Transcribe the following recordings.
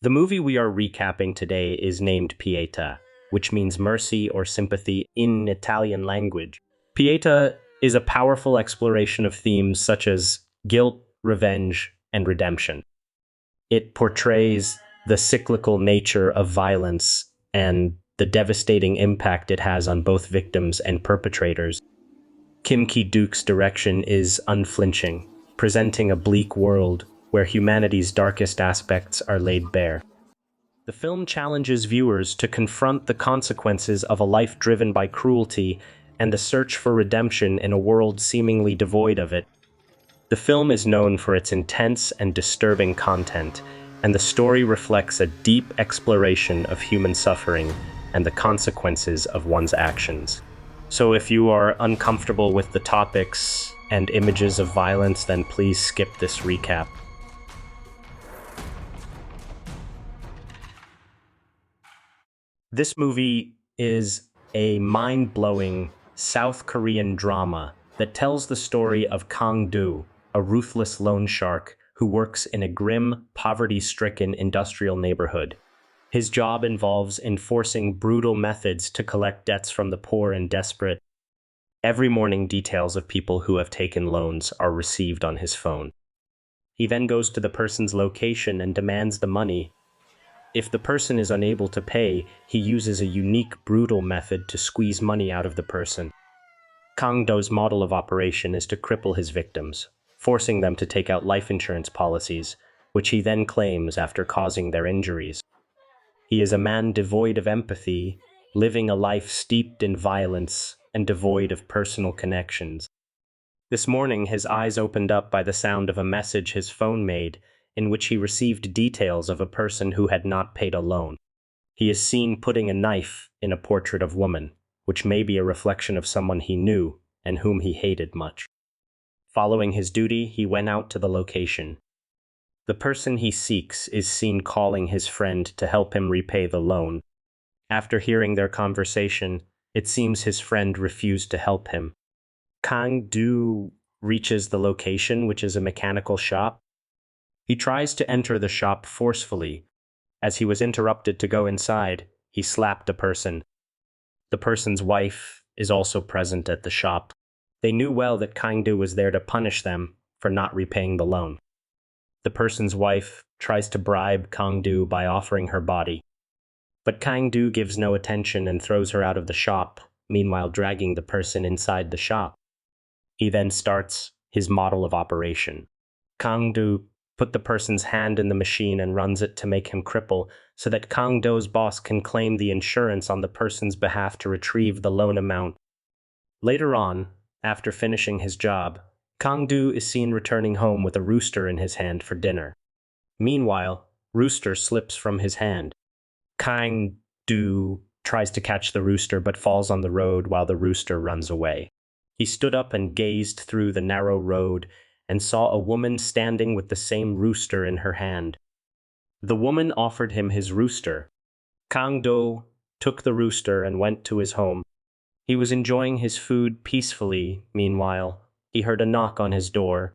The movie we are recapping today is named Pietà, which means mercy or sympathy in Italian language. Pietà is a powerful exploration of themes such as guilt, revenge, and redemption. It portrays the cyclical nature of violence and the devastating impact it has on both victims and perpetrators. Kim Ki-duk's direction is unflinching, presenting a bleak world where humanity's darkest aspects are laid bare. The film challenges viewers to confront the consequences of a life driven by cruelty and the search for redemption in a world seemingly devoid of it. The film is known for its intense and disturbing content, and the story reflects a deep exploration of human suffering and the consequences of one's actions. So if you are uncomfortable with the topics and images of violence, then please skip this recap. This movie is a mind-blowing South Korean drama that tells the story of Kang-do, a ruthless loan shark who works in a grim, poverty-stricken industrial neighborhood. His job involves enforcing brutal methods to collect debts from the poor and desperate. Every morning, details of people who have taken loans are received on his phone. He then goes to the person's location and demands the money. If the person is unable to pay, he uses a unique, brutal method to squeeze money out of the person. Kang-do's model of operation is to cripple his victims, forcing them to take out life insurance policies, which he then claims after causing their injuries. He is a man devoid of empathy, living a life steeped in violence and devoid of personal connections. This morning, his eyes opened up by the sound of a message his phone made, in which he received details of a person who had not paid a loan. He is seen putting a knife in a portrait of woman, which may be a reflection of someone he knew and whom he hated much. Following his duty, he went out to the location. The person he seeks is seen calling his friend to help him repay the loan. After hearing their conversation, it seems his friend refused to help him. Kang-do reaches the location, which is a mechanical shop. He tries to enter the shop forcefully. As he was interrupted to go inside, he slapped a person. The person's wife is also present at the shop. They knew well that Kang-do was there to punish them for not repaying the loan. The person's wife tries to bribe Kang-do by offering her body. But Kang-do gives no attention and throws her out of the shop, meanwhile dragging the person inside the shop. He then starts his model of operation. Kang-do put the person's hand in the machine and runs it to make him cripple, so that Kang-do's boss can claim the insurance on the person's behalf to retrieve the loan amount. Later on, after finishing his job, Kang-do is seen returning home with a rooster in his hand for dinner. Meanwhile, Rooster slips from his hand. Kang-do tries to catch the rooster but falls on the road while the rooster runs away. He stood up and gazed through the narrow road and saw a woman standing with the same rooster in her hand. The woman offered him his rooster. Kang-do took the rooster and went to his home. He was enjoying his food peacefully. Meanwhile, he heard a knock on his door.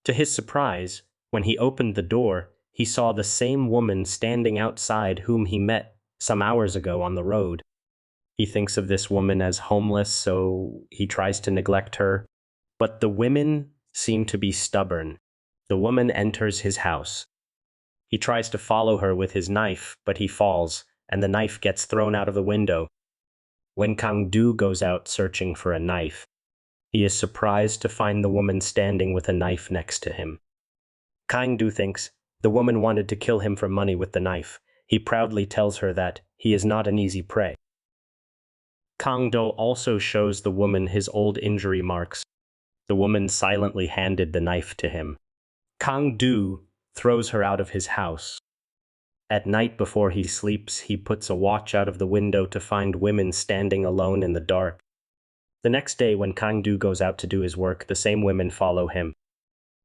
To his surprise, when he opened the door, he saw the same woman standing outside whom he met some hours ago on the road. He thinks of this woman as homeless, so he tries to neglect her. But the women seem to be stubborn. The woman enters his house. He tries to follow her with his knife, but he falls, and the knife gets thrown out of the window. When Kang-do goes out searching for a knife, he is surprised to find the woman standing with a knife next to him. Kang-do thinks the woman wanted to kill him for money with the knife. He proudly tells her that he is not an easy prey. Kang-do also shows the woman his old injury marks. The woman silently handed the knife to him. Kang-do throws her out of his house. At night before he sleeps, he puts a watch out of the window to find women standing alone in the dark. The next day, when Kang-do goes out to do his work, the same women follow him.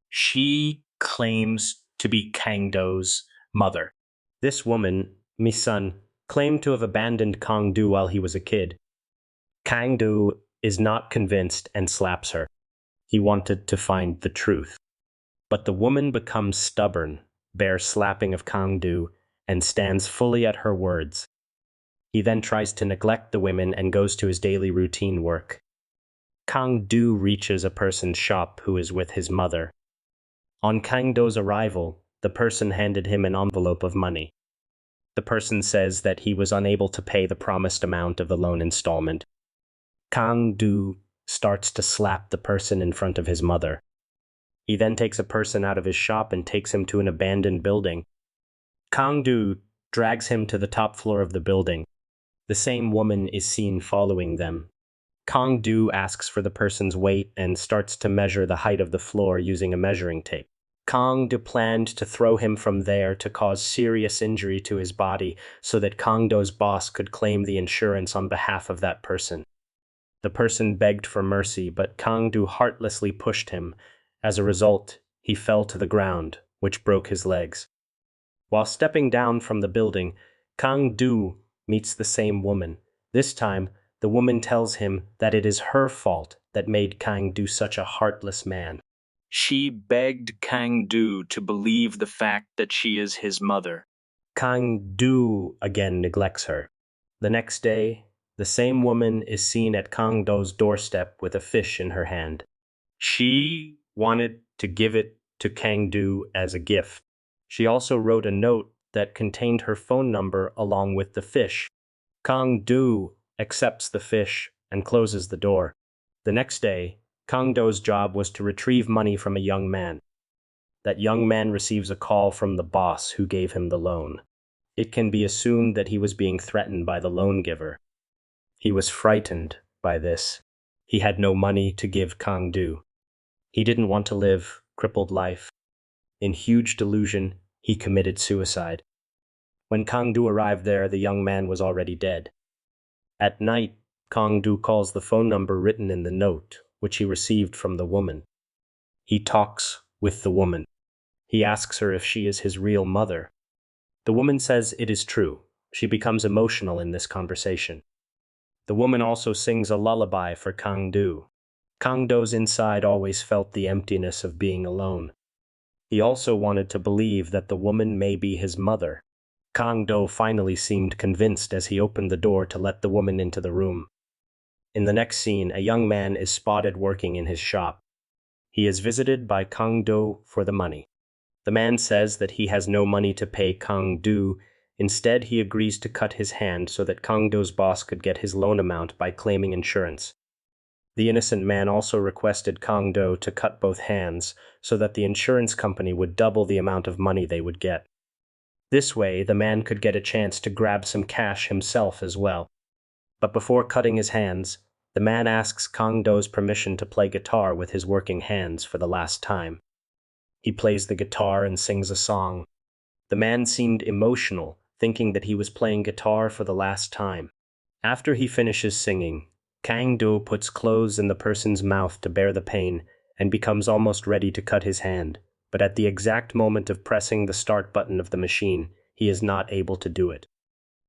She claims to be Kang-do's mother. This woman, Misun, claimed to have abandoned Kang-do while he was a kid. Kang-do is not convinced and slaps her. He wanted to find the truth. But the woman becomes stubborn, bears slapping of Kang-do, and stands fully at her words. He then tries to neglect the women and goes to his daily routine work. Kang-do reaches a person's shop who is with his mother. On Kang-do's arrival, the person handed him an envelope of money. The person says that he was unable to pay the promised amount of the loan installment. Kang-do starts to slap the person in front of his mother. He then takes a person out of his shop and takes him to an abandoned building. Kang-do drags him to the top floor of the building. The same woman is seen following them. Kang-do asks for the person's weight and starts to measure the height of the floor using a measuring tape. Kang-do planned to throw him from there to cause serious injury to his body so that Kang-do's boss could claim the insurance on behalf of that person. The person begged for mercy, but Kang-do heartlessly pushed him. As a result, he fell to the ground, which broke his legs. While stepping down from the building, Kang-do meets the same woman. This time, the woman tells him that it is her fault that made Kang-do such a heartless man. She begged Kang-do to believe the fact that she is his mother. Kang-do again neglects her. The next day, the same woman is seen at Kang-do's doorstep with a fish in her hand. She wanted to give it to Kang-do as a gift. She also wrote a note that contained her phone number along with the fish. Kang-do accepts the fish and closes the door. The next day, Kang-do's job was to retrieve money from a young man. That young man receives a call from the boss who gave him the loan. It can be assumed that he was being threatened by the loan giver. He was frightened by this. He had no money to give Kang-do. He didn't want to live crippled life. In huge delusion, he committed suicide. When Kang-do arrived there, the young man was already dead. At night, Kang-do calls the phone number written in the note, which he received from the woman. He talks with the woman. He asks her if she is his real mother. The woman says it is true. She becomes emotional in this conversation. The woman also sings a lullaby for Kang-do. Kang-do's inside always felt the emptiness of being alone. He also wanted to believe that the woman may be his mother. Kang-do finally seemed convinced as he opened the door to let the woman into the room. In the next scene, a young man is spotted working in his shop. He is visited by Kang-do for the money. The man says that he has no money to pay Kang-do. Instead, he agrees to cut his hand so that Kang-do's boss could get his loan amount by claiming insurance. The innocent man also requested Kang-do to cut both hands so that the insurance company would double the amount of money they would get. This way, the man could get a chance to grab some cash himself as well. But before cutting his hands, the man asks Kang-do's permission to play guitar with his working hands for the last time. He plays the guitar and sings a song. The man seemed emotional, thinking that he was playing guitar for the last time. After he finishes singing, Kang-do puts clothes in the person's mouth to bear the pain and becomes almost ready to cut his hand, but at the exact moment of pressing the start button of the machine, he is not able to do it.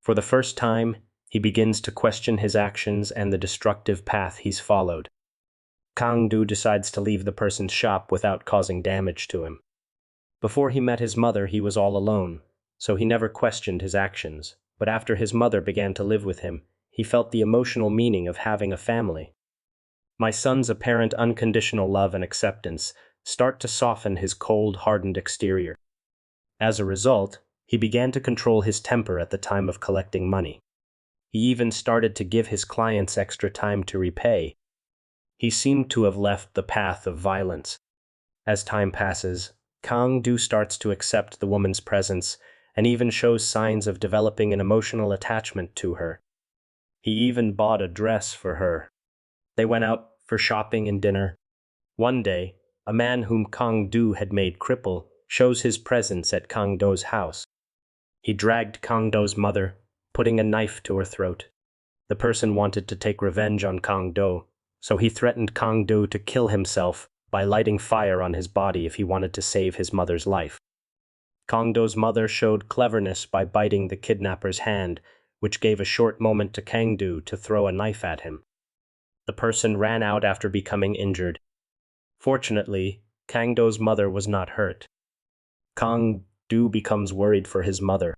For the first time, he begins to question his actions and the destructive path he's followed. Kang-do decides to leave the person's shop without causing damage to him. Before he met his mother, he was all alone, so he never questioned his actions, but after his mother began to live with him, he felt the emotional meaning of having a family. My son's apparent unconditional love and acceptance start to soften his cold, hardened exterior. As a result, he began to control his temper at the time of collecting money. He even started to give his clients extra time to repay. He seemed to have left the path of violence. As time passes, Kang-do starts to accept the woman's presence and even shows signs of developing an emotional attachment to her. He even bought a dress for her. They went out for shopping and dinner. One day, a man whom Kang-do had made cripple shows his presence at Kang-do's house. He dragged Kang-do's mother, putting a knife to her throat. The person wanted to take revenge on Kang-do, so he threatened Kang-do to kill himself by lighting fire on his body if he wanted to save his mother's life. Kang-do's mother showed cleverness by biting the kidnapper's hand, which gave a short moment to Kang-do to throw a knife at him. The person ran out after becoming injured. Fortunately, Kang-do's mother was not hurt. Kang-do becomes worried for his mother.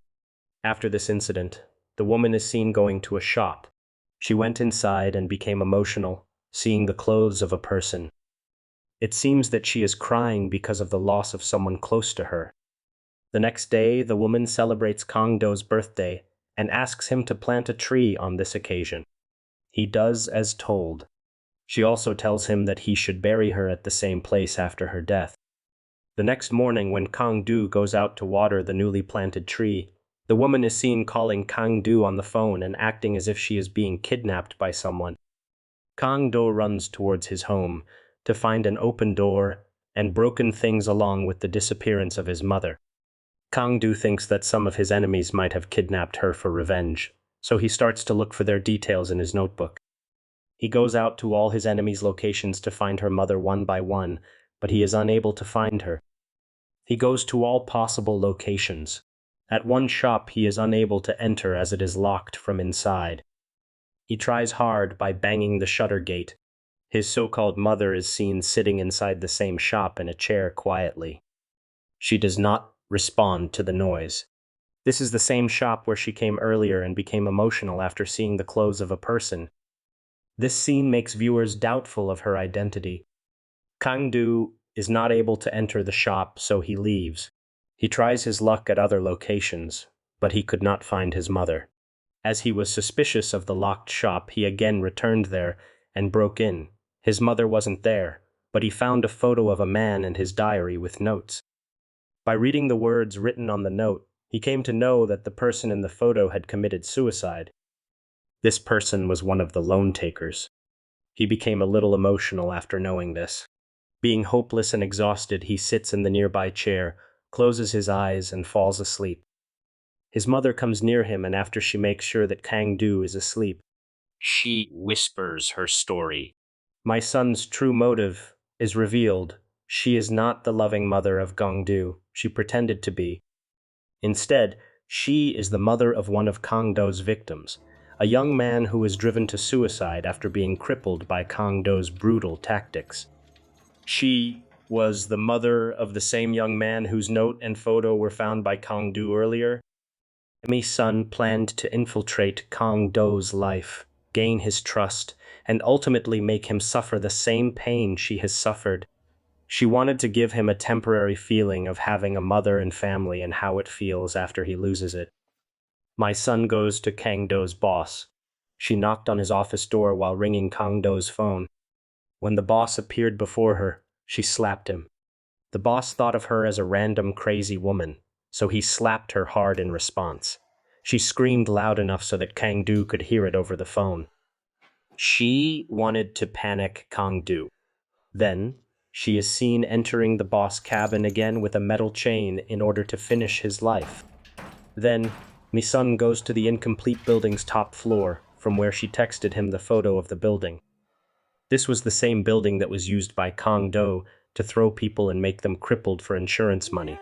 After this incident, the woman is seen going to a shop. She went inside and became emotional, seeing the clothes of a person. It seems that she is crying because of the loss of someone close to her. The next day, the woman celebrates Kang-do's birthday and asks him to plant a tree on this occasion. He does as told. She also tells him that he should bury her at the same place after her death. The next morning, when Kang-do goes out to water the newly planted tree, the woman is seen calling Kang-do on the phone and acting as if she is being kidnapped by someone. Kang-do runs towards his home to find an open door and broken things along with the disappearance of his mother. Kang-do thinks that some of his enemies might have kidnapped her for revenge, so he starts to look for their details in his notebook. He goes out to all his enemies' locations to find her mother one by one, but he is unable to find her. He goes to all possible locations. At one shop he is unable to enter as it is locked from inside. He tries hard by banging the shutter gate. His so-called mother is seen sitting inside the same shop in a chair quietly. She does not respond to the noise. This is the same shop where she came earlier and became emotional after seeing the clothes of a person. This scene makes viewers doubtful of her identity. Kang-do is not able to enter the shop, so he leaves. He tries his luck at other locations, but he could not find his mother. As he was suspicious of the locked shop, he again returned there and broke in. His mother wasn't there, but he found a photo of a man in his diary with notes. By reading the words written on the note, he came to know that the person in the photo had committed suicide. This person was one of the loan takers. He became a little emotional after knowing this. Being hopeless and exhausted, he sits in the nearby chair, closes his eyes, and falls asleep. His mother comes near him, and after she makes sure that Kang-do is asleep, she whispers her story. My son's true motive is revealed. She is not the loving mother of Kang-do she pretended to be. Instead, she is the mother of one of Kang-do's victims, a young man who was driven to suicide after being crippled by Kang-do's brutal tactics. She was the mother of the same young man whose note and photo were found by Kang-do earlier. Emi's son planned to infiltrate Kang-do's life, gain his trust, and ultimately make him suffer the same pain she has suffered. She wanted to give him a temporary feeling of having a mother and family and how it feels after he loses it. My son goes to Kang-do's boss. She knocked on his office door while ringing Kang-do's phone. When the boss appeared before her, she slapped him. The boss thought of her as a random crazy woman, so he slapped her hard in response. She screamed loud enough so that Kang-do could hear it over the phone. She wanted to panic Kang-do. Then, she is seen entering the boss cabin again with a metal chain in order to finish his life. Then, Mi-sun goes to the incomplete building's top floor, from where she texted him the photo of the building. This was the same building that was used by Kang-do to throw people and make them crippled for insurance money.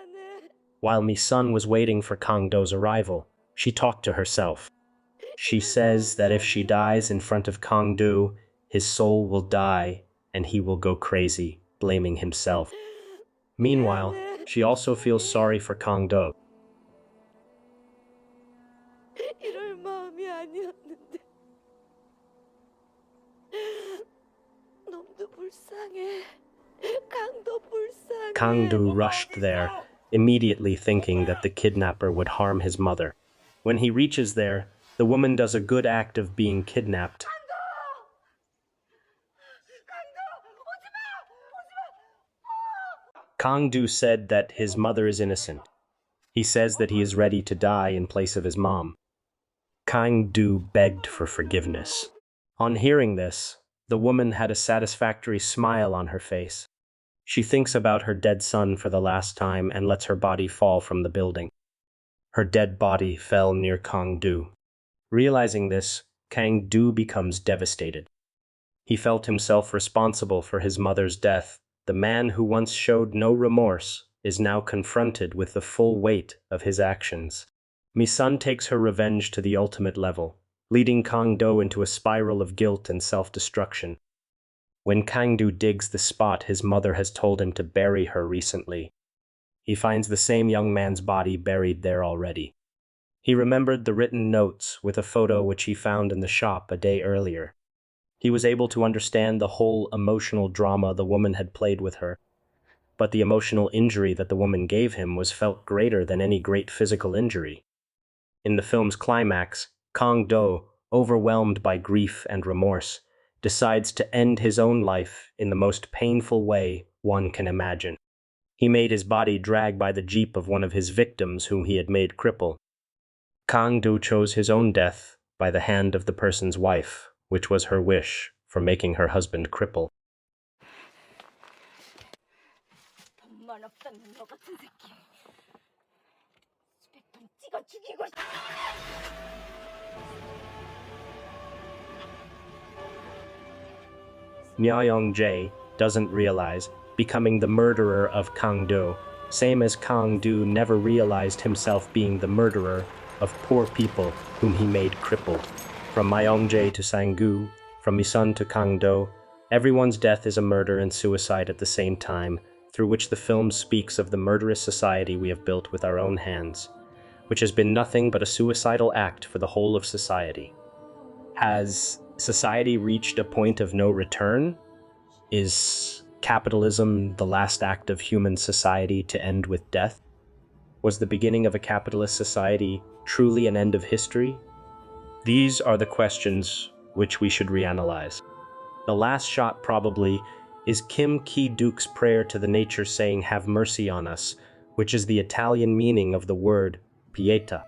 While Mi-sun was waiting for Kang-do's arrival, she talked to herself. She says that if she dies in front of Kang-do, his soul will die and he will go crazy, blaming himself. Meanwhile, she also feels sorry for Kang-do. 이럴 마음이 아니었는데. 놈도 불쌍해. 강도 불쌍해. Kang-do rushed there, immediately thinking that the kidnapper would harm his mother. When he reaches there, the woman does a good act of being kidnapped. Kang-do said that his mother is innocent. He says that he is ready to die in place of his mom. Kang-do begged for forgiveness. On hearing this, the woman had a satisfactory smile on her face. She thinks about her dead son for the last time and lets her body fall from the building. Her dead body fell near Kang-do. Realizing this, Kang-do becomes devastated. He felt himself responsible for his mother's death. The man who once showed no remorse is now confronted with the full weight of his actions. Mi-sun takes her revenge to the ultimate level, leading Kang-do into a spiral of guilt and self-destruction. When Kang-do digs the spot his mother has told him to bury her recently, he finds the same young man's body buried there already. He remembered the written notes with a photo which he found in the shop a day earlier. He was able to understand the whole emotional drama the woman had played with her, but the emotional injury that the woman gave him was felt greater than any great physical injury. In the film's climax, Kang-do, overwhelmed by grief and remorse, decides to end his own life in the most painful way one can imagine. He made his body drag by the jeep of one of his victims whom he had made cripple. Kang-do chose his own death by the hand of the person's wife, which was her wish for making her husband cripple. 돈만 없다는 너 같은 새끼. 수백 통 찍어 죽이고 싶어. Myeong-jae doesn't realize, becoming the murderer of Kang-do, same as Kang-do never realized himself being the murderer of poor people whom he made crippled. From Myeong-jae to Sang-gu, from Misun to Kang-do, everyone's death is a murder and suicide at the same time, through which the film speaks of the murderous society we have built with our own hands, which has been nothing but a suicidal act for the whole of society. Has society reached a point of no return? Is capitalism the last act of human society to end with death? Was the beginning of a capitalist society truly an end of history? These are the questions which we should reanalyze. The last shot probably is Kim Ki-duk's prayer to the nature saying, "Have mercy on us," which is the Italian meaning of the word pietà.